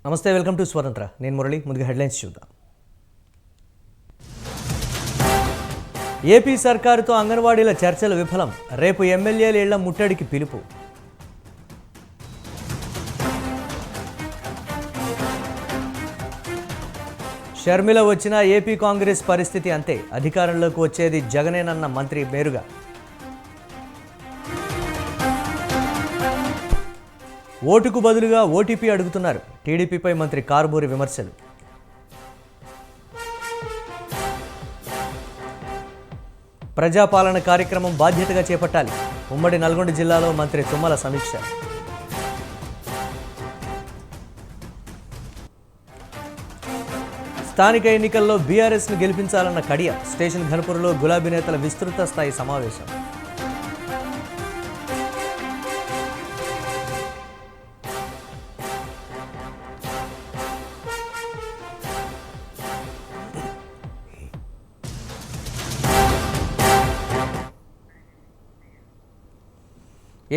నమస్తే, welcome to స్వతంత్ర. నేను మురళి. ముందుగా హెడ్లైన్స్ చూద్దాం. ఏపీ సర్కారుతో అంగన్వాడీల చర్చలు విఫలం. రేపు ఎమ్మెల్యేల ఇళ్ల ముట్టడికి పిలుపు. షర్మిల వచ్చిన ఏపీ కాంగ్రెస్ పరిస్థితి అంతే. అధికారంలోకి వచ్చేది జగనేనన్న మంత్రి మేరుగా. ఓటుకు బదులుగా ఓటీపీ అడుగుతున్నారు. టీడీపీపై మంత్రి కారుమూరి విమర్శలు. ప్రజాపాలన కార్యక్రమం బాధ్యతగా చేపట్టాలి. ఉమ్మడి నల్గొండ జిల్లాలో మంత్రి తుమ్మల సమీక్ష. స్థానిక ఎన్నికల్లో బీఆర్ఎస్ను గెలిపించాలన్న కడియం. స్టేషన్ ఘనపురంలో గులాబీ నేతల విస్తృత స్థాయి సమావేశం.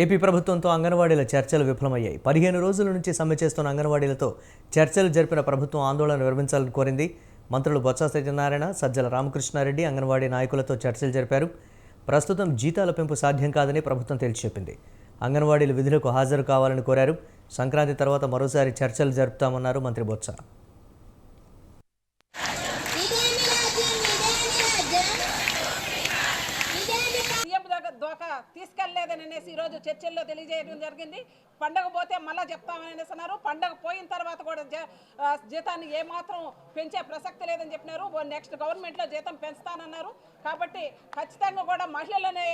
ఏపీ ప్రభుత్వంతో అంగన్వాడీల చర్చలు విఫలమయ్యాయి. 15 రోజుల నుంచి సమ్మె చేస్తున్న అంగన్వాడీలతో చర్చలు జరిపిన ప్రభుత్వం ఆందోళన విరమించాలని కోరింది. మంత్రులు బొత్స సత్యనారాయణ, సజ్జల రామకృష్ణారెడ్డి అంగన్వాడీ నాయకులతో చర్చలు జరిపారు. ప్రస్తుతం జీతాల పెంపు సాధ్యం కాదని ప్రభుత్వం తేల్చి చెప్పింది. అంగన్వాడీలు విధులకు హాజరు కావాలని కోరారు. సంక్రాంతి తర్వాత మరోసారి చర్చలు జరుపుతామన్నారు మంత్రి బొత్స. తీసుకెళ్లేదని అనేసి ఈరోజు చర్చల్లో తెలియజేయడం జరిగింది. పండగ పోతే మళ్ళీ చెప్తామని అన్నారు. పండగ పోయిన తర్వాత కూడా జీతాన్ని ఏమాత్రం పెంచే ప్రసక్తి లేదని చెప్పినారు. నెక్స్ట్ గవర్నమెంట్లో జీతం పెంచుతానన్నారు. కాబట్టి ఖచ్చితంగా కూడా మహిళలనే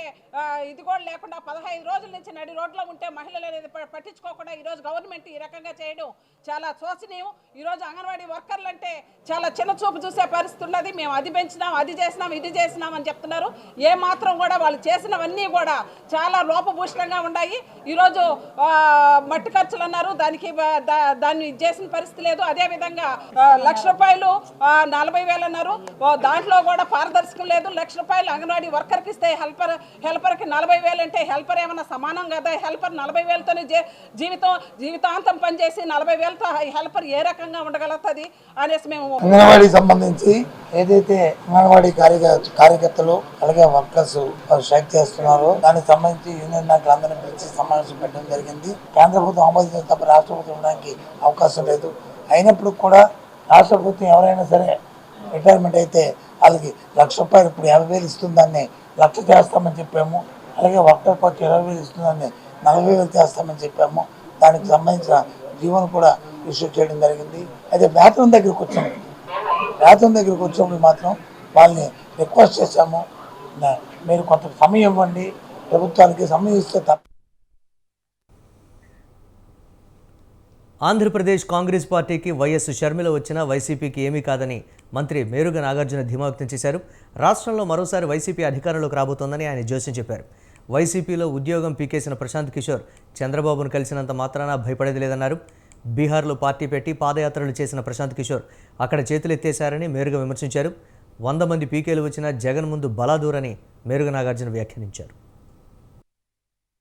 ఇది కూడా లేకుండా 15 రోజుల నుంచి నడి రోడ్లో ఉంటే మహిళలు అనేది పట్టించుకోకుండా ఈరోజు గవర్నమెంట్ ఈ రకంగా చేయడం చాలా శోచనీయం. ఈరోజు అంగన్వాడీ వర్కర్లు అంటే చాలా చిన్న చూపు చూసే పరిస్థితి ఉన్నది. మేము అది పెంచినాం, అది చేసినాం, ఇది చేసినాం అని చెప్తున్నారు. ఏమాత్రం కూడా వాళ్ళు చేసినవన్నీ కూడా చాలా లోపభూషణంగా ఉన్నాయి. ఈరోజు మట్టి ఖర్చులు అన్నారు, దాన్ని చేసిన పరిస్థితి లేదు. అదేవిధంగా ₹1,00,000 40,000 అన్నారు. దాంట్లో కూడా పారదర్శకం లేదు. ₹1,00,000 అంగన్వాడీ వర్కర్కి ఇస్తే హెల్పర్కి 40,000 అంటే హెల్పర్ ఏమన్నా సమానం కదా? హెల్పర్ 40,000తోనే జీవితాంతం పనిచేసి 40,000తో హెల్పర్ ఏ రకంగా ఉండగలుగుతుంది అనేసి మేము అంగన్వాడీ సంబంధించి ఏదైతే అంగన్వాడీ కార్యకర్తలు అలాగే వర్కర్స్ స్ట్రైక్ చేస్తున్నారో దానికి సంబంధించి యూనియన్ నాయకులందరినీ పిలిచి సమావేశం పెట్టడం జరిగింది. కేంద్ర ప్రభుత్వం ఆమోదించిన తప్ప రాష్ట్ర ప్రభుత్వం ఉండడానికి అవకాశం లేదు. అయినప్పుడు కూడా రాష్ట్ర ప్రభుత్వం ఎవరైనా సరే రిటైర్మెంట్ అయితే వాళ్ళకి ₹1,00,000 ఇప్పుడు 50,000 ఇస్తుందాన్ని 1,00,000 చేస్తామని చెప్పాము. అలాగే వర్కర్ కోచ్ 20,000 ఇస్తుందాన్ని 40,000 చేస్తామని చెప్పాము. దానికి సంబంధించిన జీవోను కూడా ఇష్యూ చేయడం జరిగింది. అయితే వేతనం దగ్గరికి వచ్చినప్పుడు మాత్రం వాళ్ళని రిక్వెస్ట్ చేశాము, మీరు కొంత సమయం ఇవ్వండి, ప్రభుత్వానికి సమయం ఇస్తే తప్ప. ఆంధ్రప్రదేశ్ కాంగ్రెస్ పార్టీకి వైఎస్ షర్మిల వచ్చినా వైసీపీకి ఏమీ కాదని మంత్రి మేరుగా నాగార్జున ధీమా వ్యక్తం చేశారు. రాష్ట్రంలో మరోసారి వైసీపీ అధికారంలోకి రాబోతోందని ఆయన జోస్యం చెప్పారు. వైసీపీలో ఉద్యోగం పీకేసిన ప్రశాంత్ కిషోర్ చంద్రబాబును కలిసినంత మాత్రాన భయపడేది లేదన్నారు. బీహార్లో పార్టీ పెట్టి పాదయాత్రలు చేసిన ప్రశాంత్ కిషోర్ అక్కడ చేతులెత్తేశారని మేరుగా విమర్శించారు. 100 మంది పీకేలు వచ్చినా జగన్ ముందు బలాదూరని మేరుగా నాగార్జున వ్యాఖ్యానించారు.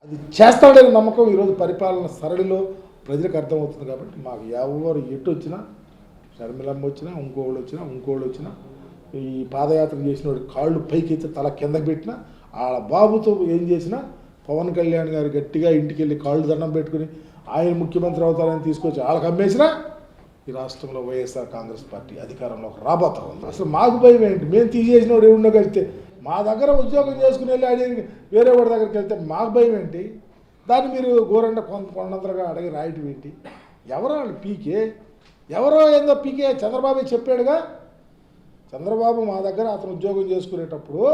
అది చేస్తాడని నమ్మకం ఈరోజు పరిపాలన సరళిలో ప్రజలకు అర్థమవుతుంది. కాబట్టి మాకు ఎవరు ఎటు వచ్చినా, షర్మిలమ్మ వచ్చినా, ఇంకోళ్ళు వచ్చినా ఈ పాదయాత్ర చేసిన వాడు కాళ్ళు పైకి ఎత్తి తల కిందకి పెట్టినా, వాళ్ళ బాబుతో ఏం చేసినా, పవన్ కళ్యాణ్ గారు గట్టిగా ఇంటికి వెళ్ళి కాళ్ళు దండం పెట్టుకుని ఆయన ముఖ్యమంత్రి అవుతారని తీసుకొచ్చి వాళ్ళకి అమ్మేసినా ఈ రాష్ట్రంలో వైఎస్ఆర్ కాంగ్రెస్ పార్టీ అధికారంలోకి రాబోతా ఉంది. అసలు మాకు భయం ఏంటి? మేము తీసేసిన వాడు ఎవరినో కలిస్తే, మా దగ్గర ఉద్యోగం చేసుకుని వెళ్ళి అడిగి వేరే వాడి దగ్గరికి వెళ్తే మాకు భయం ఏంటి? దాన్ని మీరు గోరండ కొండంతలుగా అడిగి రాయటం ఏంటి? ఎవరో వాళ్ళు పీకే, ఎవరో ఏందో పీకే. చంద్రబాబు చెప్పాడుగా, చంద్రబాబు మా దగ్గర అతను ఉద్యోగం చేసుకునేటప్పుడు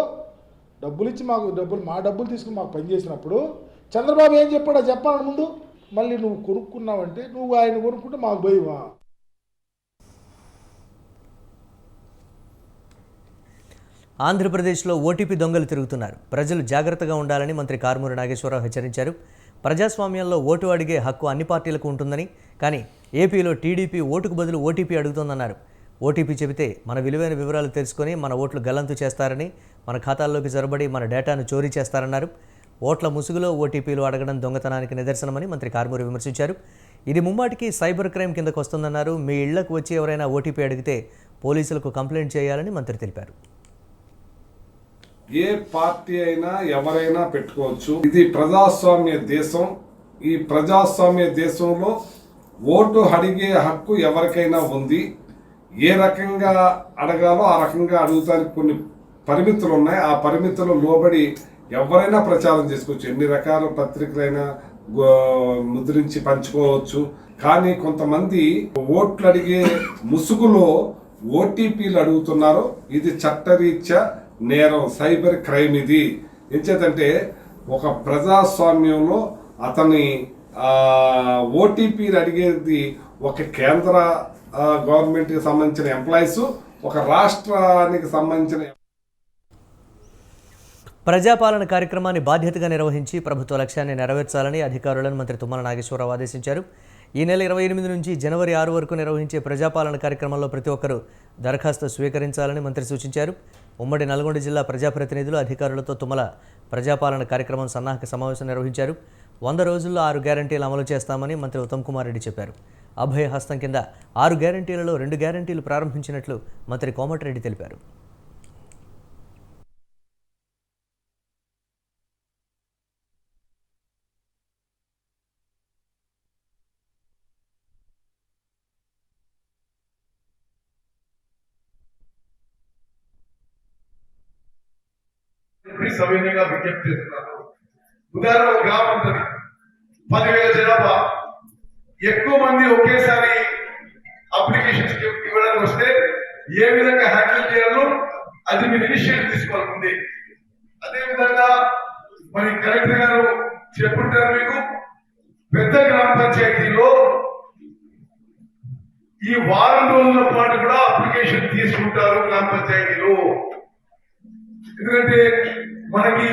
డబ్బులు ఇచ్చి మా డబ్బులు తీసుకుని మాకు పనిచేసినప్పుడు చంద్రబాబు ఏం చెప్పాడో చెప్పాలని ముందు. మళ్ళీ నువ్వు కొనుక్కున్నావంటే నువ్వు ఆయన కొనుక్కుంటే మాకు భయమా? ఆంధ్రప్రదేశ్లో ఓటీపీ దొంగలు తిరుగుతున్నారు. ప్రజలు జాగ్రత్తగా ఉండాలని మంత్రి కారుమూరి నాగేశ్వరరావు హెచ్చరించారు. ప్రజాస్వామ్యంలో ఓటు అడిగే హక్కు అన్ని పార్టీలకు ఉంటుందని, కానీ ఏపీలో టీడీపీ ఓటుకు బదులు ఓటీపీ అడుగుతోందన్నారు. ఓటీపీ చెబితే మన విలువైన వివరాలు తెలుసుకొని మన ఓట్లు గల్లంతు చేస్తారని, మన ఖాతాల్లోకి జొరబడి మన డేటాను చోరీ చేస్తారన్నారు. ఓట్ల ముసుగులో ఓటీపీలు అడగడం దొంగతనానికి నిదర్శనమని మంత్రి కారుమూరి విమర్శించారు. ఇది ముమ్మాటికి సైబర్ క్రైమ్ కిందకు వస్తుందన్నారు. మీ ఇళ్లకు వచ్చి ఎవరైనా ఓటీపీ అడిగితే పోలీసులకు కంప్లైంట్ చేయాలని మంత్రి తెలిపారు. ఏ పార్టీ అయినా ఎవరైనా పెట్టుకోవచ్చు. ఇది ప్రజాస్వామ్య దేశం. ఈ ప్రజాస్వామ్య దేశంలో ఓటు అడిగే హక్కు ఎవరికైనా ఉంది. ఏ రకంగా అడగాలో ఆ రకంగా అడుగుతానికి కొన్ని పరిమితులు ఉన్నాయి. ఆ పరిమితులు లోబడి ఎవరైనా ప్రచారం చేసుకోవచ్చు. ఎన్ని రకాల పత్రికలైనా ముద్రించి పంచుకోవచ్చు. కానీ కొంతమంది ఓట్లు అడిగే ముసుగులో ఓటీపీలు అడుగుతున్నారు. ఇది చట్టరీత్యా నేరం, సైబర్ క్రైమ్. ఇది ఎంచేతంటే ఒక ప్రజాస్వామ్యంలో అతని ఓటీపీలు అడిగేది ఒక కేంద్ర గవర్నమెంట్కి సంబంధించిన ఎంప్లాయీస్, ఒక రాష్ట్రానికి సంబంధించిన. ప్రజాపాలన కార్యక్రమాన్ని బాధ్యతగా నిర్వహించి ప్రభుత్వ లక్ష్యాన్ని నెరవేర్చాలని అధికారులను మంత్రి తుమ్మల నాగేశ్వరరావు ఆదేశించారు. ఈ నెల 28 నుంచి జనవరి 6 వరకు నిర్వహించే ప్రజాపాలన కార్యక్రమంలో ప్రతి ఒక్కరూ దరఖాస్తు స్వీకరించాలని మంత్రి సూచించారు. ఉమ్మడి నల్గొండ జిల్లా ప్రజాప్రతినిధులు అధికారులతో తుమ్మల ప్రజాపాలన కార్యక్రమం సన్నాహక సమావేశం నిర్వహించారు. 100 రోజుల్లో 6 గ్యారంటీలు అమలు చేస్తామని మంత్రి ఉత్తమ్ కుమార్ రెడ్డి చెప్పారు. అభయ హస్తం కింద 6 గ్యారంటీలలో 2 గ్యారంటీలు ప్రారంభించినట్లు మంత్రి కోమటిరెడ్డి తెలిపారు. సవినయంగా విజ్ఞప్తి చేస్తున్నారు. ఉదాహరణ గ్రామం ఉంటుంది, 10,000 జనాభా, ఎక్కువ మంది ఒకేసారి అప్లికేషన్స్ ఇవ్వడానికి వస్తే ఏ విధంగా హ్యాండిల్ చేయాలో అది మీరు ఇనిషియేటివ్ తీసుకోవాలి ముందే. అదేవిధంగా మరి కలెక్టర్ గారు చెప్పుంటారు మీకు, పెద్ద గ్రామ పంచాయతీలో ఈ వారం రోజుల పాటు కూడా అప్లికేషన్ తీసుకుంటారు గ్రామ పంచాయతీలో. ఎందుకంటే మనకి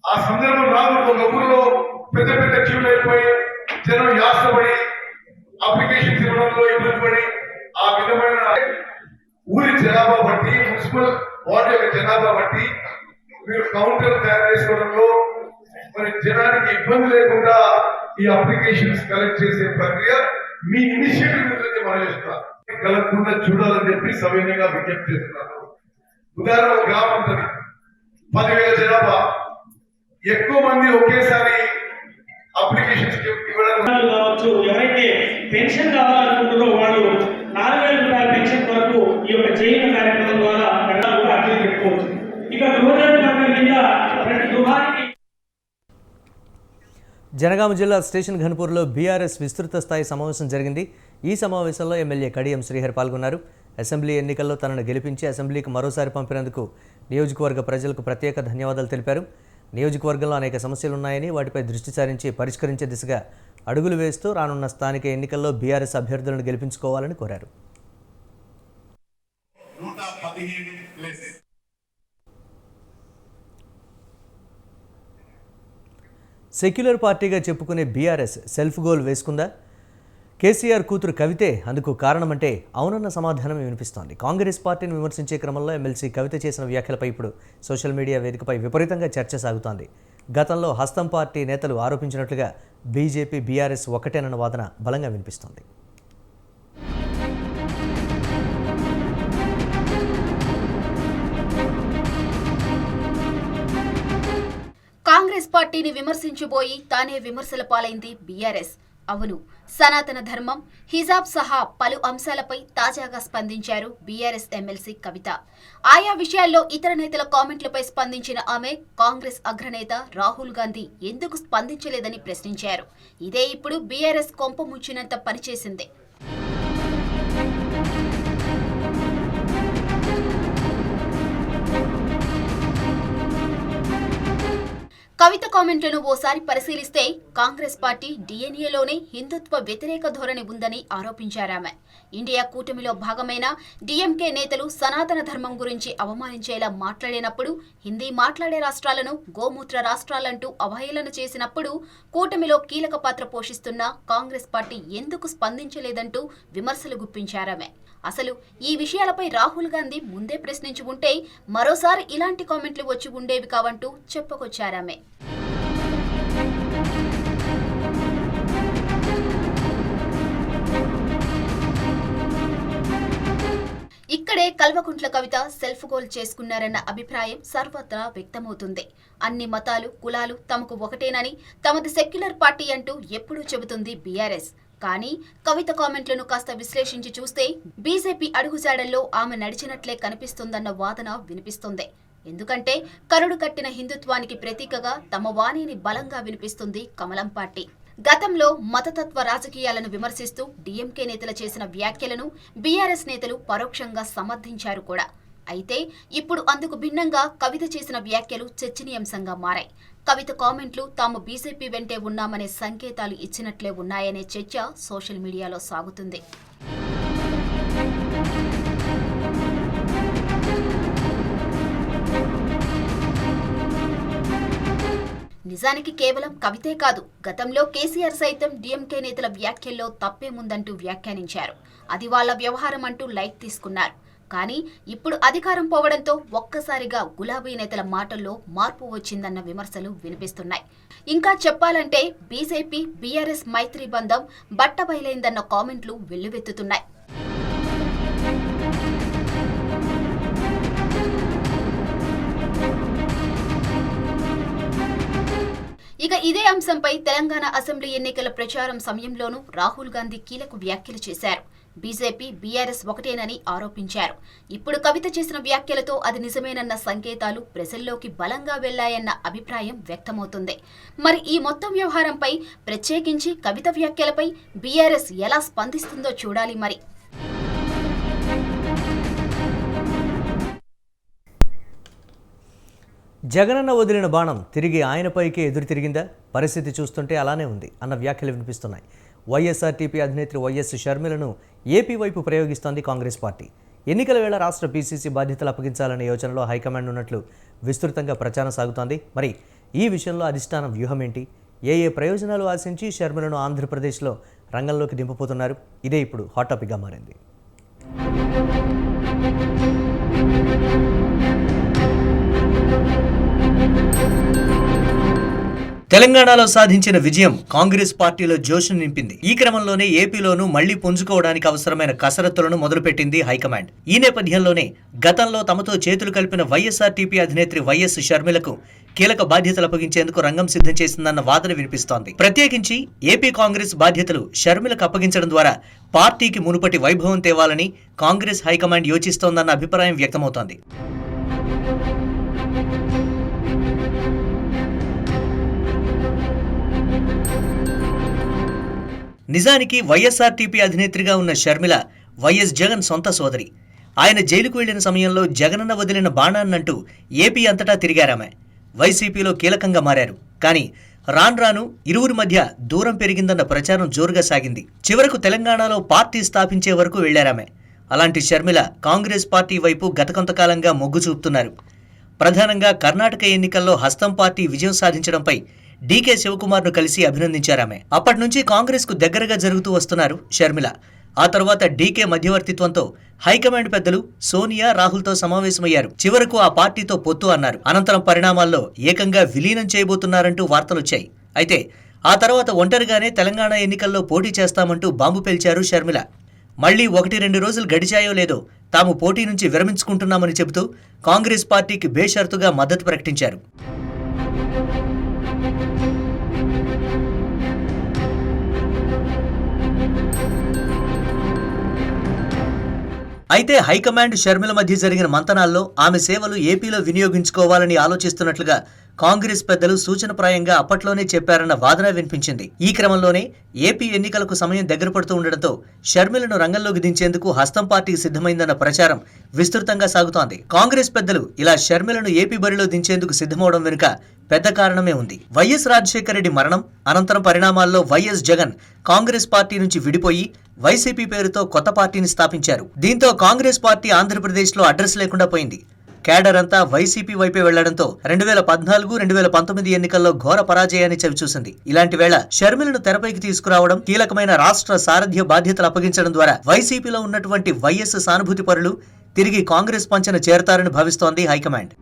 ఆ సందర్భం రాకూడదు. ఒక ఊరిలో పెద్ద పెద్ద క్యూలు అయిపోయి జనం యాసపడి అప్లికేషన్స్ ఇవ్వడంలో ఇబ్బంది పడి ఆ విధమైన ఊరి జనాభా బట్టి, మున్సిపల్ వార్డు యొక్క జనాభా బట్టి మీరు కౌంటర్ తయారు చేసుకోవడంలో మరి జనానికి ఇబ్బంది లేకుండా ఈ అప్లికేషన్స్ కలెక్ట్ చేసే ప్రక్రియ మీ ఇనిషియేటివ్ నుంచి మనం చేస్తున్నాం. కలగకుండా చూడాలని చెప్పి సవినయంగా విజ్ఞప్తి చేస్తున్నాను. ఉదాహరణ గ్రామం ఉంటుంది, 10,000 జనాభా, ఎక్కువ మంది ఒకేసారి అప్లికేషన్స్ ఇవ్వడానికి కావచ్చు. ఎవరైతే పెన్షన్ కావాలనుకుంటారో వాళ్ళు 4,000 రూపాయల పెన్షన్ వరకు ఈ యొక్క జైలు కార్యక్రమం ద్వారా కూడా అర్జీ పెట్టుకోవచ్చు. ఇక గృహ కింద ప్రతి గృహానికి. జనగామ జిల్లా స్టేషన్ ఘన్పూర్లో బీఆర్ఎస్ విస్తృత స్థాయి సమావేశం జరిగింది. ఈ సమావేశంలో ఎమ్మెల్యే కడియం శ్రీహరి పాల్గొన్నారు. అసెంబ్లీ ఎన్నికల్లో తనను గెలిపించి అసెంబ్లీకి మరోసారి పంపినందుకు నియోజకవర్గ ప్రజలకు ప్రత్యేక ధన్యవాదాలు తెలిపారు. నియోజకవర్గంలో అనేక సమస్యలు ఉన్నాయని వాటిపై దృష్టి సారించి పరిష్కరించే దిశగా అడుగులు వేస్తూ రానున్న స్థానిక ఎన్నికల్లో బీఆర్ఎస్ అభ్యర్థులను గెలిపించుకోవాలని కోరారు. సెక్యులర్ పార్టీగా చెప్పుకునే బీఆర్ఎస్ సెల్ఫ్ గోల్ వేసుకుందా? కేసీఆర్ కూతురు కవితే అందుకు కారణమంటే అవునన్న సమాధానం వినిపిస్తోంది. కాంగ్రెస్ పార్టీని విమర్శించే క్రమంలో ఎమ్మెల్సీ కవిత చేసిన వ్యాఖ్యలపై ఇప్పుడు సోషల్ మీడియా వేదికపై విపరీతంగా చర్చ సాగుతోంది. గతంలో హస్తం పార్టీ నేతలు ఆరోపించినట్లుగా బీజేపీ బీఆర్ఎస్ ఒకటేనన్న వాదన బలంగా వినిపిస్తోంది. కాంగ్రెస్ పార్టీని విమర్శించబోయి తానే విమర్శల పాలైంది బీఆర్ఎస్. అవును, సనాతన ధర్మం, హిజాబ్ సహా పలు అంశాలపై తాజాగా స్పందించారు బీఆర్ఎస్ ఎమ్మెల్సీ కవిత. ఆయా విషయాల్లో ఇతర నేతల కామెంట్లపై స్పందించిన ఆమె కాంగ్రెస్ అగ్రనేత రాహుల్ గాంధీ ఎందుకు స్పందించలేదని ప్రశ్నించారు. ఇదే ఇప్పుడు బీఆర్ఎస్ కొంప ముంచినంత పనిచేసింది. కవిత కామెంట్లను ఓసారి పరిశీలిస్తే కాంగ్రెస్ పార్టీ డీఎన్ఏలోనే హిందుత్వ వ్యతిరేక ధోరణి ఉందని ఆరోపించారామె. ఇండియా కూటమిలో భాగమైన డీఎంకే నేతలు సనాతన ధర్మం గురించి అవమానించేలా మాట్లాడినప్పుడు, హిందీ మాట్లాడే రాష్ట్రాలను గోమూత్ర రాష్ట్రాలంటూ అవహేళన చేసినప్పుడు కూటమిలో కీలక పాత్ర పోషిస్తున్న కాంగ్రెస్ పార్టీ ఎందుకు స్పందించలేదంటూ విమర్శలు గుప్పించారామె. అసలు ఈ విషయాలపై రాహుల్ గాంధీ ముందే ప్రశ్నించి ఉంటే మరోసారి ఇలాంటి కామెంట్లు వచ్చి ఉండేవి కావంటూ చెప్పుకొచ్చారామె. ఇక్కడే కల్వకుంట్ల కవిత సెల్ఫ్ గోల్ చేసుకున్నారన్న అభిప్రాయం సర్వత్రా వ్యక్తమవుతుంది. అన్ని మతాలు, కులాలు తమకు ఒకటేనని, తమది సెక్యులర్ పార్టీ అంటూ ఎప్పుడూ చెబుతుంది బీఆర్ఎస్. కానీ కవిత కామెంట్లను కాస్త విశ్లేషించి చూస్తే బీజేపీ అడుగుజాడల్లో ఆమె నడిచినట్లే కనిపిస్తుందన్న వాదన వినిపిస్తుంది. ఎందుకంటే కరుడు కట్టిన హిందుత్వానికి ప్రతీకగా తమ వాణిని బలంగా వినిపిస్తుంది కమలం పార్టీ. గతంలో మతతత్వ రాజకీయాలను విమర్శిస్తూ డీఎంకే నేతలు చేసిన వ్యాఖ్యలను బీఆర్ఎస్ నేతలు పరోక్షంగా సమర్థించారు కూడా. అయితే ఇప్పుడు అందుకు భిన్నంగా కవిత చేసిన వ్యాఖ్యలు చర్చనీయాంశంగా మారాయి. కవిత కామెంట్లు తాము బీజేపీ వెంటే ఉన్నామనే సంకేతాలు ఇచ్చినట్లే ఉన్నాయనే చర్చ సోషల్ మీడియాలో సాగుతుంది. నిజానికి కేవలం కవితే కాదు, గతంలో కేసీఆర్ సైతం డీఎంకే నేతల వ్యాఖ్యల్లో తప్పేముందంటూ వ్యాఖ్యానించారు. అది వాళ్ల వ్యవహారం అంటూ లైట్ తీసుకున్నారు. కానీ ఇప్పుడు అధికారం పోవడంతో ఒక్కసారిగా గులాబీ నేతల మాటల్లో మార్పు వచ్చిందన్న విమర్శలు వినిపిస్తున్నాయి. ఇంకా చెప్పాలంటే బీజేపీ బీఆర్ఎస్ మైత్రి బంధం బట్టబయలైందన్న కామెంట్లు వెల్లువెత్తుతున్నాయి. ఇక ఇదే అంశంపై తెలంగాణ అసెంబ్లీ ఎన్నికల ప్రచారం సమయంలోనూ రాహుల్ గాంధీ కీలక వ్యాఖ్యలు చేశారు. బీజేపీ బీఆర్ఎస్ ఒకటేనని ఆరోపించారు. ఇప్పుడు కవిత చేసిన వ్యాఖ్యలతో అది నిజమేనన్న సంకేతాలు ప్రజల్లోకి బలంగా వెళ్లాయన్న అభిప్రాయం వ్యక్తమవుతుంది. మరి ఈ మొత్తం వ్యవహారంపై, ప్రత్యేకించి కవిత వ్యాఖ్యలపై బీఆర్ఎస్ ఎలా స్పందిస్తుందో చూడాలి మరి. జగనన్న వదిలిన బాణం తిరిగి ఆయనపైకే ఎదురు తిరిగిందా? పరిస్థితి చూస్తుంటే అలానే ఉంది అన్న వ్యాఖ్యలు వినిపిస్తున్నాయి. వైఎస్ఆర్టీపీ అధినేత్రి వైఎస్ షర్మిలను ఏపీ వైపు ప్రయోగిస్తోంది కాంగ్రెస్ పార్టీ. ఎన్నికల వేళ రాష్ట్ర పీసీసీ బాధ్యతలు అప్పగించాలనే యోచనలో హైకమాండ్ ఉన్నట్లు విస్తృతంగా ప్రచారం సాగుతోంది. మరి ఈ విషయంలో అధిష్టానం వ్యూహం ఏంటి? ఏ ప్రయోజనాలు ఆశించి షర్మిలను ఆంధ్రప్రదేశ్లో రంగంలోకి దింపబోతున్నారు? ఇదే ఇప్పుడు హాట్ టాపిక్గా మారింది. తెలంగాణలో సాధించిన విజయం కాంగ్రెస్ పార్టీలో జోష్ నింపింది. ఈ క్రమంలోనే ఏపీలోనూ మళ్లీ పుంజుకోవడానికి అవసరమైన కసరత్తులను మొదలుపెట్టింది హైకమాండ్. ఈ నేపథ్యంలోనే గతంలో తమతో చేతులు కలిపిన వైఎస్ఆర్టీపీ అధినేత్రి వైఎస్ షర్మిలకు కీలక బాధ్యతలు అప్పగించేందుకు రంగం సిద్ధం చేసిందన్న వాదన వినిపిస్తోంది. ప్రత్యేకించి ఏపీ కాంగ్రెస్ బాధ్యతలు షర్మిలకు అప్పగించడం ద్వారా పార్టీకి మునుపటి వైభవం తేవాలని కాంగ్రెస్ హైకమాండ్ యోచిస్తోందన్న అభిప్రాయం వ్యక్తమవుతోంది. నిజానికి వైఎస్ఆర్టీపీ అధినేత్రిగా ఉన్న షర్మిల వైఎస్ జగన్ సొంత సోదరి. ఆయన జైలుకు వెళ్లిన సమయంలో జగనన్న వదిలిన బాణాన్నంటూ ఏపీ అంతటా తిరిగారామె. వైసీపీలో కీలకంగా మారారు. కానీ రాను ఇరువురి మధ్య దూరం పెరిగిందన్న ప్రచారం జోరుగా సాగింది. చివరకు తెలంగాణలో పార్టీ స్థాపించే వరకు వెళ్లారామె. అలాంటి షర్మిల కాంగ్రెస్ పార్టీ వైపు గత కొంతకాలంగా మొగ్గు చూపుతున్నారు. ప్రధానంగా కర్ణాటక ఎన్నికల్లో హస్తం పార్టీ విజయం సాధించడంపై డీకే శివకుమార్ను కలిసి అభినందించారామె. అప్పటి నుంచి కాంగ్రెస్ కు దగ్గరగా జరుగుతూ వస్తున్నారు షర్మిల. ఆ తర్వాత డీకే మధ్యవర్తిత్వంతో హైకమాండ్ పెద్దలు సోనియా, రాహుల్తో సమావేశమయ్యారు. చివరకు ఆ పార్టీతో పొత్తు అన్నారు. అనంతరం పరిణామాల్లో ఏకంగా విలీనం చేయబోతున్నారంటూ వార్తలొచ్చాయి. అయితే ఆ తర్వాత ఒంటరిగానే తెలంగాణ ఎన్నికల్లో పోటీ చేస్తామంటూ బాంబు పేల్చారు షర్మిల. మళ్లీ 1-2 రోజులు గడిచాయో లేదో తాము పోటీ నుంచి విరమించుకుంటున్నామని చెబుతూ కాంగ్రెస్ పార్టీకి బేషరతుగా మద్దతు ప్రకటించారు. అయితే హైకమాండ్ షర్మిల మధ్య జరిగిన మంతనాల్లో ఆమె సేవలు ఏపీలో వినియోగించుకోవాలని ఆలోచిస్తున్నట్లుగా కాంగ్రెస్ పెద్దలు సూచనప్రాయంగా అప్పట్లోనే చెప్పారన్న వాదన వినిపించింది. ఈ క్రమంలోనే ఏపీ ఎన్నికలకు సమయం దగ్గర పడుతూ ఉండడంతో షర్మిలను రంగంలోకి దించేందుకు హస్తం పార్టీ సిద్ధమైందన్న ప్రచారం విస్తృతంగా సాగుతోంది. కాంగ్రెస్ పెద్దలు ఇలా షర్మిలను ఏపీ బరిలో దించేందుకు సిద్ధమవడం వెనుక పెద్ద కారణమే ఉంది. వైఎస్ రాజశేఖర రెడ్డి మరణం అనంతరం పరిణామాల్లో వైఎస్ జగన్ కాంగ్రెస్ పార్టీ నుంచి విడిపోయి వైసీపీ పేరుతో కొత్త పార్టీని స్థాపించారు. దీంతో కాంగ్రెస్ పార్టీ ఆంధ్రప్రదేశ్లో అడ్రస్ లేకుండా పోయింది. కేడర్ అంతా వైసీపీ వైపే వెళ్లడంతో 2014-2019 ఎన్నికల్లో ఘోర పరాజయాన్ని చవిచూసింది. ఇలాంటి వేళ షర్మిలను తెరపైకి తీసుకురావడం, కీలకమైన రాష్ట్ర సారథ్య బాధ్యతలు అప్పగించడం ద్వారా వైసీపీలో ఉన్నటువంటి వైఎస్ సానుభూతి పరులు తిరిగి కాంగ్రెస్ పంచన చేరతారని భావిస్తోంది హైకమాండ్.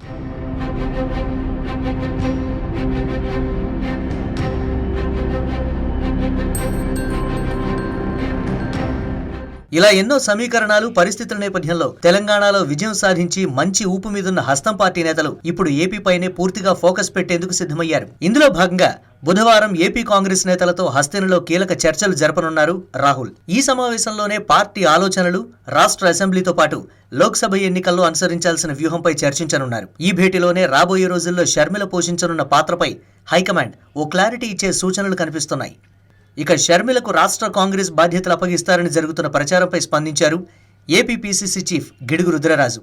ఇలా ఎన్నో సమీకరణాలు పరిస్థితుల నేపథ్యంలో తెలంగాణలో విజయం సాధించి మంచి ఊపు మీదున్న హస్తం పార్టీ నేతలు ఇప్పుడు ఏపీపైనే పూర్తిగా ఫోకస్ పెట్టేందుకు సిద్ధమయ్యారు. ఇందులో భాగంగా బుధవారం ఏపీ కాంగ్రెస్ నేతలతో హస్తినలో కీలక చర్చలు జరపనున్నారు రాహుల్. ఈ సమావేశంలోనే పార్టీ ఆలోచనలు, రాష్ట్ర అసెంబ్లీతో పాటు లోక్సభ ఎన్నికల్లో అనుసరించాల్సిన వ్యూహంపై చర్చించనున్నారు. ఈ భేటీలోనే రాబోయే రోజుల్లో షర్మిల పోషించనున్న పాత్రపై హైకమాండ్ ఓ క్లారిటీ ఇచ్చే సూచనలు కనిపిస్తున్నాయి. ఇక షర్మిలకు రాష్ట్ర కాంగ్రెస్ బాధ్యతలు అప్పగిస్తారని జరుగుతున్న ప్రచారంపై స్పందించారు AP PCC chief Gidugu Rudraraju.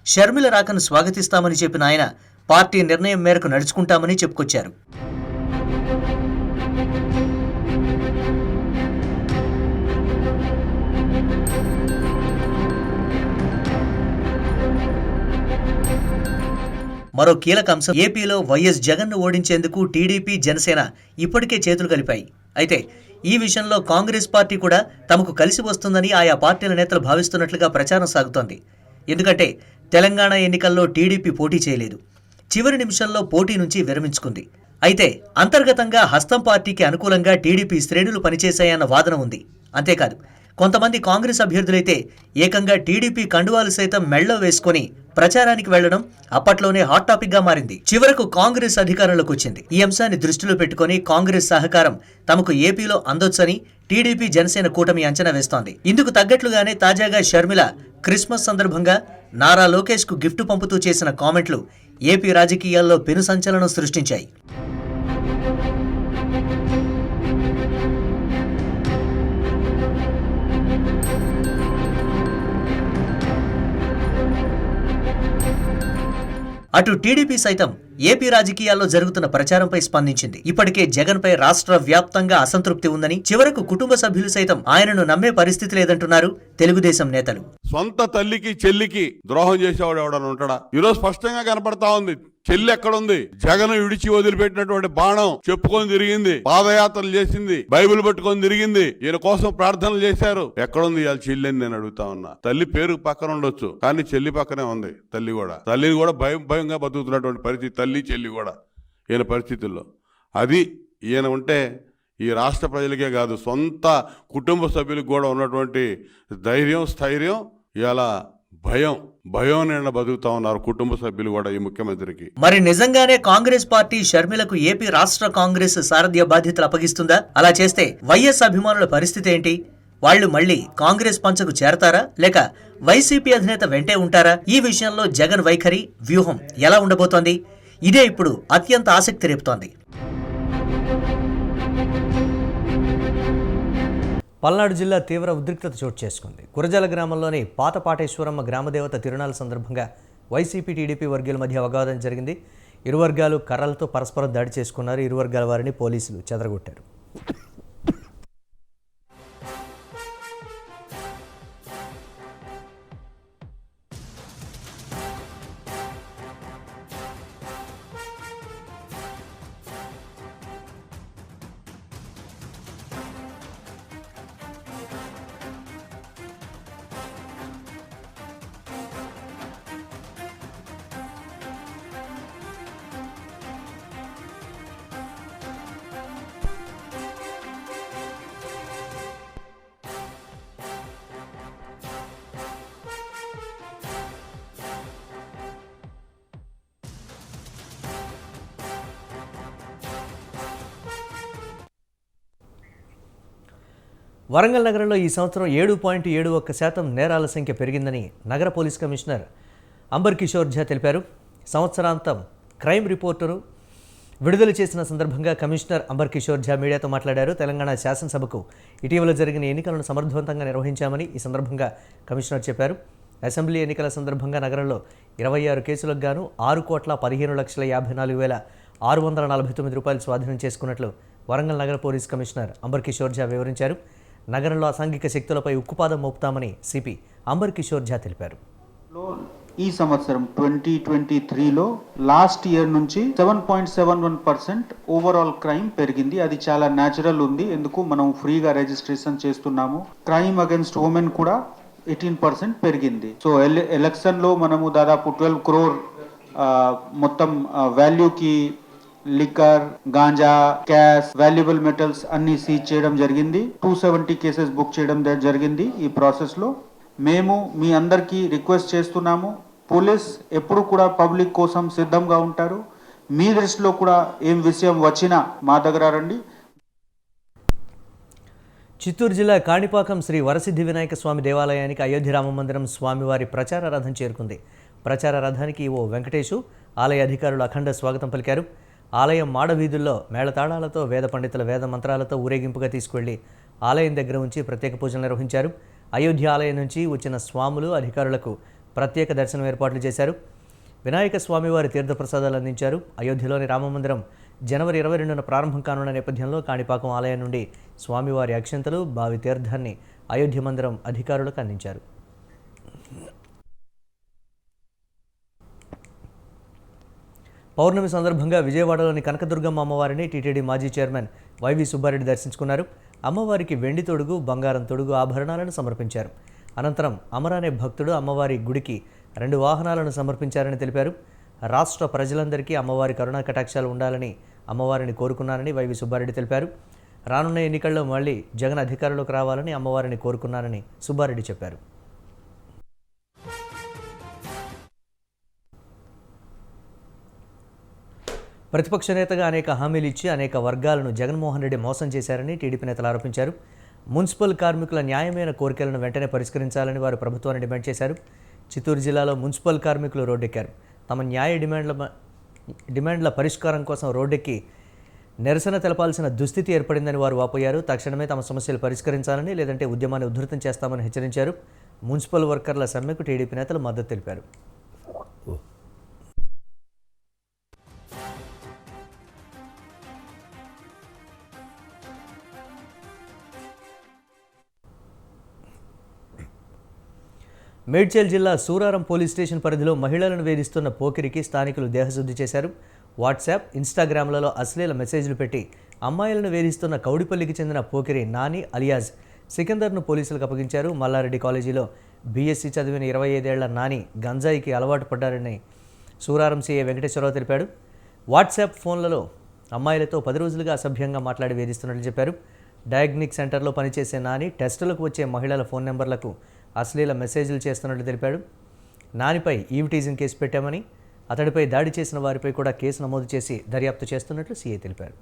Sharmila రాకను స్వాగతిస్తామని చెప్పిన ఆయన పార్టీ నిర్ణయం మేరకు నడుచుకుంటామని చెప్పుకొచ్చారు. మరో కీలక అంశం, ఏపీలో వైఎస్ జగన్ను ఓడించేందుకు టీడీపీ, జనసేన ఇప్పటికే చేతులు కలిపాయి. అయితే ఈ విషయంలో కాంగ్రెస్ పార్టీ కూడా తమకు కలిసి వస్తుందని ఆయా పార్టీల నేతలు భావిస్తున్నట్లుగా ప్రచారం సాగుతోంది. ఎందుకంటే తెలంగాణ ఎన్నికల్లో టీడీపీ పోటీ చేయలేదు, చివరి నిమిషంలో పోటీ నుంచి విరమించుకుంది. అయితే అంతర్గతంగా హస్తం పార్టీకి అనుకూలంగా టీడీపీ శ్రేణులు పనిచేశాయన్న వాదన ఉంది. అంతేకాదు కొంతమంది కాంగ్రెస్ అభ్యర్థులైతే ఏకంగా టీడీపీ కండువాలు సైతం మెళ్ళో వేసుకుని ప్రచారానికి వెళ్లడం అప్పట్లోనే హాట్ టాపిక్ గా మారింది. చివరకు కాంగ్రెస్ అధికారంలోకి వచ్చింది. ఈ అంశాన్ని దృష్టిలో పెట్టుకుని కాంగ్రెస్ సహకారం తమకు ఏపీలో అందొచ్చని టీడీపీ, జనసేన కూటమి అంచనా వేస్తోంది. ఇందుకు తగ్గట్లుగానే తాజాగా షర్మిల క్రిస్మస్ సందర్భంగా నారా లోకేష్ కు గిఫ్ట్ పంపుతూ చేసిన కామెంట్లు ఏపీ రాజకీయాల్లో పెను సంచలనం సృష్టించాయి. అటు టీడీపీ సైతం ఏపీ రాజకీయాల్లో జరుగుతున్న ప్రచారంపై స్పందించింది. ఇప్పటికే జగన్ పై రాష్ట్ర వ్యాప్తంగా అసంతృప్తి ఉందని, చివరకు కుటుంబ సభ్యులు సైతం ఆయనను నమ్మే పరిస్థితి లేదంటున్నారు తెలుగుదేశం నేతలు. సొంత తల్లికి, చెల్లికి ద్రోహం చేసేవాడు ఎవడని ఉంటాడా? ఈరోజు స్పష్టంగా కనపడతా ఉంది. చెల్లి ఎక్కడుంది? జగన్ విడిచి వదిలిపెట్టినటువంటి బాణం చెప్పుకొని తిరిగింది, పాదయాత్రలు చేసింది, బైబిల్ పట్టుకొని తిరిగింది, ఈయన కోసం ప్రార్థనలు చేశారు. ఎక్కడుంది ఇవాళ చెల్లి అని నేను అడుగుతా ఉన్నా. తల్లి పేరు పక్కన ఉండొచ్చు, కానీ చెల్లి పక్కనే ఉంది. తల్లిని కూడా భయంగా బతుకుతున్నటువంటి పరిస్థితి, తల్లి చెల్లి కూడా ఈయన పరిస్థితుల్లో. అది ఈయన ఉంటే ఈ రాష్ట్ర ప్రజలకే కాదు, సొంత కుటుంబ సభ్యులకు కూడా ఉన్నటువంటి ధైర్యం, స్థైర్యం ఇలా భయం నిండా బతుకుతా ఉన్నారు కుటుంబ సభ్యులు కూడా ఈ ముఖ్యమంత్రికి. మరి నిజంగానే కాంగ్రెస్ పార్టీ షర్మిలకు ఏపీ రాష్ట్ర కాంగ్రెస్ సారథ్య బాధ్యతలు అప్పగిస్తుందా? అలా చేస్తే వైఎస్ అభిమానుల పరిస్థితి ఏంటి? వాళ్లు మళ్లీ కాంగ్రెస్ పంచకు చేరతారా, లేక వైసీపీ అధినేత వెంటే ఉంటారా? ఈ విషయంలో జగన్ వైఖరి, వ్యూహం ఎలా ఉండబోతోంది? ఇదే ఇప్పుడు అత్యంత ఆసక్తి రేపుతోంది. పల్నాడు జిల్లా తీవ్ర ఉద్రిక్తత చోటు చేసుకుంది. కురజాల గ్రామంలోని పాత పాటేశ్వరమ్మ గ్రామదేవత తిరునాళ్ల సందర్భంగా వైసీపీ, టీడీపీ వర్గాల మధ్య అవగాహన జరిగింది. ఇరు వర్గాలు కర్రలతో పరస్పరం దాడి చేసుకున్నారు. ఇరు వర్గాల వారిని పోలీసులు చెదరగొట్టారు. వరంగల్ నగరంలో ఈ సంవత్సరం 7.71% నేరాల సంఖ్య పెరిగిందని నగర పోలీస్ కమిషనర్ అంబర్ కిషోర్ ఝా తెలిపారు. సంవత్సరాంతం క్రైమ్ రిపోర్టరు విడుదల చేసిన సందర్భంగా కమిషనర్ అంబర్ కిషోర్ ఝా మీడియాతో మాట్లాడారు. తెలంగాణ శాసనసభకు ఇటీవల జరిగిన ఎన్నికలను సమర్థవంతంగా నిర్వహించామని ఈ సందర్భంగా కమిషనర్ చెప్పారు. అసెంబ్లీ ఎన్నికల సందర్భంగా నగరంలో 26 కేసులకు గాను 6,15,54,649 రూపాయలు స్వాధీనం చేసుకున్నట్లు వరంగల్ నగర పోలీస్ కమిషనర్ అంబర్ కిషోర్ ఝా వివరించారు. నగరంలో అసాంఘిక శక్తులపై ఉక్కుపాదం మోపుతామని సిపి అంబర్ కిషోర్ ఝా తెలిపారు. ఈ సంవత్సరం 2023లో లాస్ట్ ఇయర్ నుంచి 7.71% ఓవరాల్ క్రైమ్ పెరిగింది. అది చాలా న్యాచురల్ ఉంది, ఎందుకు మనం ఫ్రీగా రిజిస్ట్రేషన్ చేస్తున్నాము. క్రైమ్ అగైన్స్ట్ ఉమెన్ కూడా 18% పెరిగింది. సో ఎలక్షన్లో మనము దాదాపు 12 crore మొత్తం వాల్యూకి liquor, ganja, cash, valuable metals అన్ని సీజ్ చేయడం జరిగింది. 270 కేసెస్ బుక్ చేయడం జరిగింది. ఈ ప్రాసెస్ లో మేము మీ అందరికీ రిక్వెస్ట్ చేస్తున్నాము, పోలీస్ ఎప్పుడు కూడా పబ్లిక్ కోసం సిద్ధంగా ఉంటారు. మీ దృష్టిలో కూడా ఏం విషయం వచ్చినా మా దగ్గర రండి. చిత్తూరు జిల్లా కాణిపాకం శ్రీ వరసిద్ధి వినాయక స్వామి దేవాలయానికి అయోధ్య రామ మందిరం స్వామివారి ప్రచార రథం చేరుకుంది. ప్రచార రథానికి ఓ వెంకటేశు ఆలయ అధికారులు అఖండ స్వాగతం పలికారు. ఆలయం మాడవీధుల్లో మేళతాళాలతో వేద పండితుల వేద మంత్రాలతో ఊరేగింపుగా తీసుకువెళ్లి ఆలయం దగ్గర ఉంచి ప్రత్యేక పూజలు నిర్వహించారు. అయోధ్య ఆలయం నుంచి వచ్చిన స్వాములు అధికారులకు ప్రత్యేక దర్శనం ఏర్పాట్లు చేశారు. వినాయక స్వామివారి తీర్థప్రసాదాలు అందించారు. అయోధ్యలోని రామమందిరం జనవరి 22న ప్రారంభం కానున్న నేపథ్యంలో కాణిపాకం ఆలయం నుండి స్వామివారి అక్షంతలు, బావి తీర్థాన్ని అయోధ్య మందిరం అధికారులకు అందించారు. పౌర్ణమి సందర్భంగా విజయవాడలోని కనకదుర్గమ్మ అమ్మవారిని టీటీడీ మాజీ చైర్మన్ వైవి సుబ్బారెడ్డి దర్శించుకున్నారు. అమ్మవారికి వెండి తొడుగు, బంగారం తొడుగు ఆభరణాలను సమర్పించారు. అనంతరం అమర అనే భక్తుడు అమ్మవారి గుడికి 2 వాహనాలను సమర్పించారని తెలిపారు. రాష్ట్ర ప్రజలందరికీ అమ్మవారి కరుణా కటాక్షాలు ఉండాలని అమ్మవారిని కోరుకున్నానని వైవి సుబ్బారెడ్డి తెలిపారు. రానున్న ఎన్నికల్లో మళ్లీ జగన్ అధికారంలోకి రావాలని అమ్మవారిని కోరుకున్నానని సుబ్బారెడ్డి చెప్పారు. ప్రతిపక్ష నేతగా అనేక హామీలు ఇచ్చి అనేక వర్గాలను జగన్మోహన్ రెడ్డి మోసం చేశారని టీడీపీ నేతలు ఆరోపించారు. మున్సిపల్ కార్మికుల న్యాయమైన కోరికలను వెంటనే పరిష్కరించాలని వారు ప్రభుత్వాన్ని డిమాండ్ చేశారు. చిత్తూరు జిల్లాలో మున్సిపల్ కార్మికులు రోడ్డెక్కారు. తమ న్యాయ డిమాండ్ల పరిష్కారం కోసం రోడ్డెక్కి నిరసన తెలపాల్సిన దుస్థితి ఏర్పడిందని వారు వాపోయారు. తక్షణమే తమ సమస్యలు పరిష్కరించాలని, లేదంటే ఉద్యమాన్ని ఉధృతం చేస్తామని హెచ్చరించారు. మున్సిపల్ వర్కర్ల సమ్మెకు టీడీపీ నేతలు మద్దతు తెలిపారు. మేడ్చల్ జిల్లా సూరారం పోలీస్ స్టేషన్ పరిధిలో మహిళలను వేధిస్తున్న పోకిరికి స్థానికులు దేహశుద్ధి చేశారు. వాట్సాప్, ఇన్స్టాగ్రామ్లలో అశ్లీల మెసేజ్లు పెట్టి అమ్మాయిలను వేధిస్తున్న కౌడిపల్లికి చెందిన పోకిరి నాని అలియాజ్ సికందర్ను పోలీసులకు అప్పగించారు. మల్లారెడ్డి కాలేజీలో బీఎస్సీ చదివిన 25 ఏళ్ల నాని గంజాయికి అలవాటు పడ్డారని సూరారం సీఐ వెంకటేశ్వరరావు తెలిపాడు. వాట్సాప్ ఫోన్లలో అమ్మాయిలతో 10 రోజులుగా అసభ్యంగా మాట్లాడి వేధిస్తున్నట్లు చెప్పారు. డయాగ్నిక్ సెంటర్లో పనిచేసే నాని టెస్టులకు వచ్చే మహిళల ఫోన్ నెంబర్లకు అశ్లీల మెసేజ్లు చేస్తున్నట్లు తెలిపాడు. నానిపై ఈవ్టీజింగ్ కేసు పెట్టామని, అతడిపై దాడి చేసిన వారిపై కూడా కేసు నమోదు చేసి దర్యాప్తు చేస్తున్నట్లు సీఐ తెలిపారు.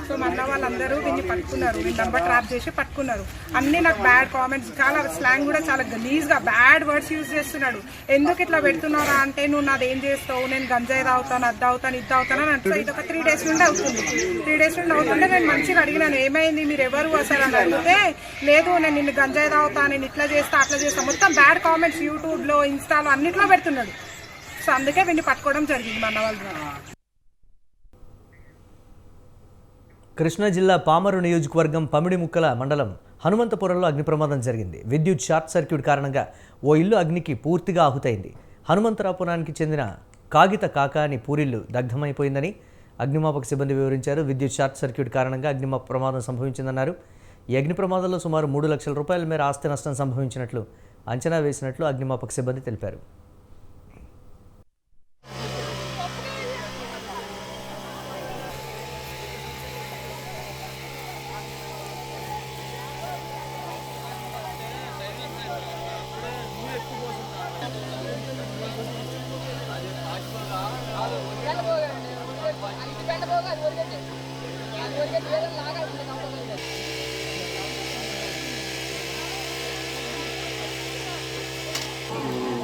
సో మన వాళ్ళందరూ దీన్ని పట్టుకున్నారు, వీళ్ళ నంబర్ ట్రాప్ చేసి పట్టుకున్నారు. అన్ని నాకు బ్యాడ్ కామెంట్స్, చాలా స్లాంగ్ కూడా చాలా గలీజ్గా బ్యాడ్ వర్డ్స్ యూజ్ చేస్తున్నాడు. ఎందుకు ఇట్లా పెడుతున్నారా అంటే, నువ్వు నాది ఏం చేస్తావు, నేను గంజాయి తాగుతాను, అది తాగుతాను, ఇది తాగుతాను అని అంటే. ఇది ఒక 3 days నుండి అవుతుంది. 3 days నుండి అవుతుంటే నేను మంచిగా అడిగినాను, ఏమైంది, మీరు ఎవరు అసలు అని అడిగితే, లేదు నేను నిన్ను గంజాయి తాగుతా, నేను ఇట్లా చేస్తా, అట్లా చేస్తా, మొత్తం బ్యాడ్ కామెంట్స్ యూట్యూబ్లో, ఇన్స్టాలో అన్నిట్లో పెడుతున్నాడు. సో అందుకే వీడిని పట్టుకోవడం జరిగింది మన వాళ్ళ ద్వారా. కృష్ణా జిల్లా పామరు నియోజకవర్గం పమిడిముక్కల మండలం హనుమంతపురంలో అగ్ని ప్రమాదం జరిగింది. విద్యుత్ షార్ట్ సర్క్యూట్ కారణంగా ఓ ఇల్లు అగ్నికి పూర్తిగా ఆహుతైంది. హనుమంతరాపురానికి చెందిన కాగిత కాకాని పూరిల్లు దగ్ధమైపోయిందని అగ్నిమాపక సిబ్బంది వివరించారు. విద్యుత్ షార్ట్ సర్క్యూట్ కారణంగా అగ్ని ప్రమాదం సంభవించిందన్నారు. ఈ అగ్ని ప్రమాదంలో సుమారు 3 లక్షల రూపాయల మేర ఆస్తి నష్టం సంభవించినట్లు అంచనా వేసినట్లు అగ్నిమాపక సిబ్బంది తెలిపారు.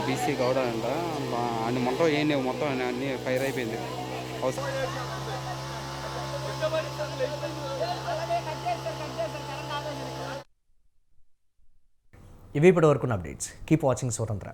బీసీ గౌడ అంట అన్ని మొత్తం ఏం లేవు, మొత్తం అన్ని ఫైర్ అయిపోయింది. ఇవి ఇప్పటి వరకు అప్డేట్స్. కీప్ వాచింగ్ స్వతంత్ర.